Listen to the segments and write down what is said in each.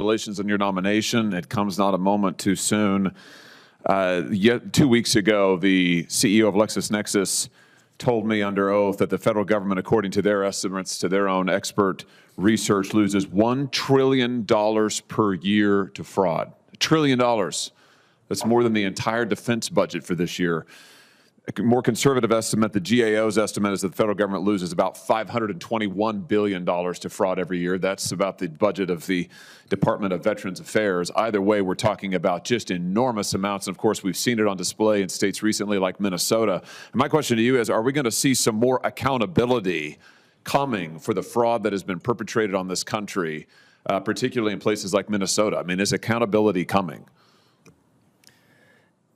Congratulations on your nomination. It comes not a moment too soon. Yet 2 weeks ago, the CEO of LexisNexis told me under oath that the federal government, according to their estimates, to their own expert research, loses $1 trillion per year to fraud. $1 trillion. That's more than the entire defense budget for this year. A more conservative estimate, the GAO's estimate, is that the federal government loses about $521 billion to fraud every year. That's about the budget of the Department of Veterans Affairs. Either way, we're talking about just enormous amounts. And of course, we've seen it on display in states recently like Minnesota. And my question to you is, are we going to see some more accountability coming for the fraud that has been perpetrated on this country, particularly in places like Minnesota? I mean, is accountability coming?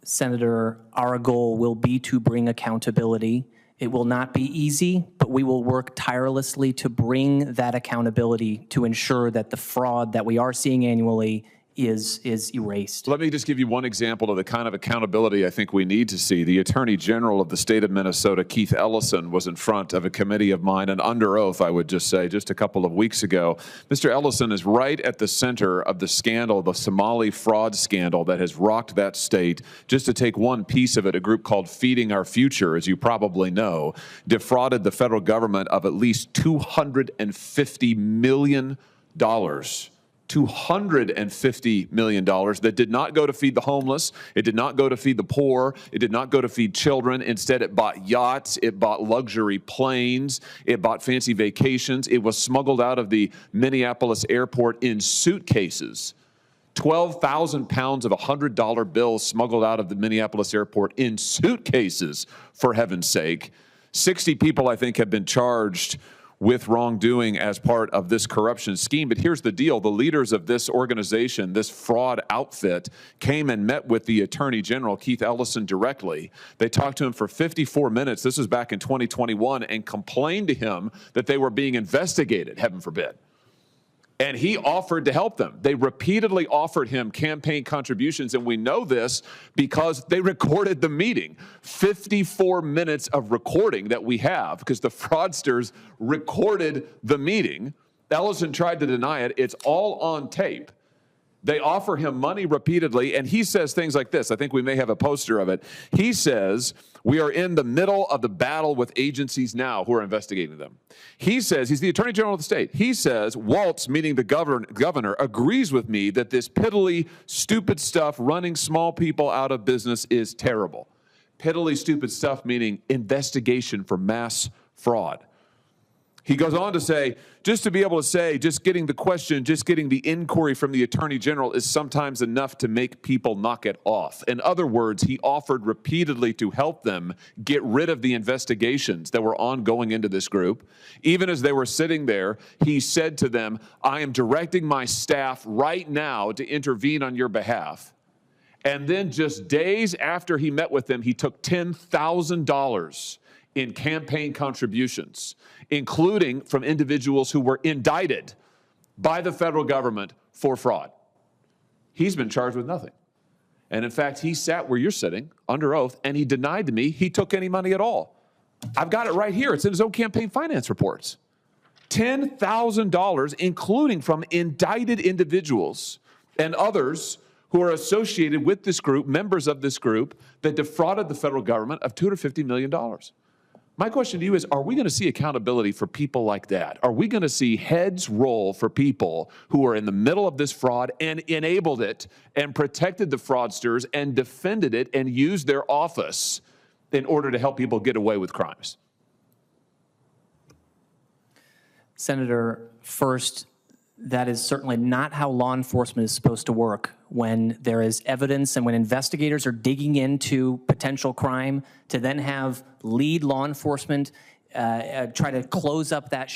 Senator, our goal will be to bring accountability. It will not be easy, but we will work tirelessly to bring that accountability to ensure that the fraud that we are seeing annually is erased. Let me just give you one example of the kind of accountability I think we need to see. The Attorney General of the state of Minnesota, Keith Ellison, was in front of a committee of mine, and under oath, I would just say, just a couple of weeks ago. Mr. Ellison is right at the center of the scandal, the Somali fraud scandal that has rocked that state. Just to take one piece of it, a group called Feeding Our Future, as you probably know, defrauded the federal government of at least $250 million. $250 million that did not go to feed the homeless. It did not go to feed the poor. It did not go to feed children. Instead, it bought yachts. It bought luxury planes. It bought fancy vacations. It was smuggled out of the Minneapolis airport in suitcases. 12,000 pounds of $100 bills smuggled out of the Minneapolis airport in suitcases, for heaven's sake. 60 people, I think, have been charged with wrongdoing as part of this corruption scheme. But here's the deal. The leaders of this organization, this fraud outfit, came and met with the Attorney General, Keith Ellison, directly. They talked to him for 54 minutes. This was back in 2021, and complained to him that they were being investigated, heaven forbid. And he offered to help them. They repeatedly offered him campaign contributions, and we know this because they recorded the meeting. 54 minutes of recording that we have, because the fraudsters recorded the meeting. Ellison tried to deny it. It's all on tape. They offer him money repeatedly, and he says things like this. I think we may have a poster of it. He says, we are in the middle of the battle with agencies now who are investigating them. He says, he's the Attorney General of the state. He says, Waltz, meaning the governor, agrees with me that this piddly, stupid stuff running small people out of business is terrible. Piddly, stupid stuff, meaning investigation for mass fraud. He goes on to say, just to be able to say, just getting the question, just getting the inquiry from the Attorney General is sometimes enough to make people knock it off. In other words, he offered repeatedly to help them get rid of the investigations that were ongoing into this group. Even as they were sitting there, he said to them, I am directing my staff right now to intervene on your behalf. And then just days after he met with them, he took $10,000 in campaign contributions, including from individuals who were indicted by the federal government for fraud. He's been charged with nothing. And in fact, he sat where you're sitting under oath, and he denied to me he took any money at all. I've got it right here. It's in his own campaign finance reports. $10,000, including from indicted individuals and others who are associated with this group, members of this group, that defrauded the federal government of $250 million. My question to you is, are we going to see accountability for people like that? Are we going to see heads roll for people who are in the middle of this fraud and enabled it and protected the fraudsters and defended it and used their office in order to help people get away with crimes? Senator, first, that is certainly not how law enforcement is supposed to work. When there is evidence and when investigators are digging into potential crime, to then have lead law enforcement try to close up that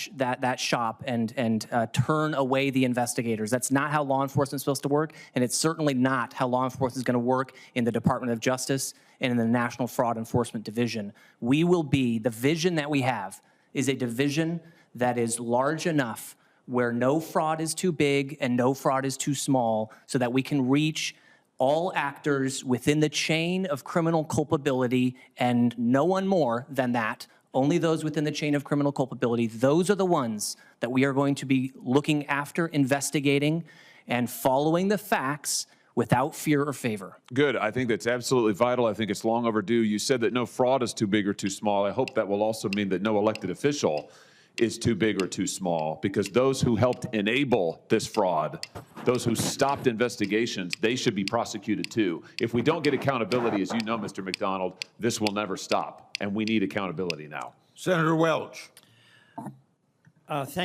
shop and turn away the investigators. That's not how law enforcement is supposed to work, and it's certainly not how law enforcement is going to work in the Department of Justice and in the National Fraud Enforcement Division. We will be, the vision that we have is a division that is large enough where no fraud is too big and no fraud is too small, so that we can reach all actors within the chain of criminal culpability, and no one more than that, only those within the chain of criminal culpability. Those are the ones that we are going to be looking after, investigating, and following the facts without fear or favor. Good. I think that's absolutely vital. I think it's long overdue. You said that no fraud is too big or too small. I hope that will also mean that no elected official is too big or too small, because those who helped enable this fraud, those who stopped investigations, they should be prosecuted too. If we don't get accountability, as you know, Mr. McDonald, this will never stop, and we need accountability now. Senator Welch. Thank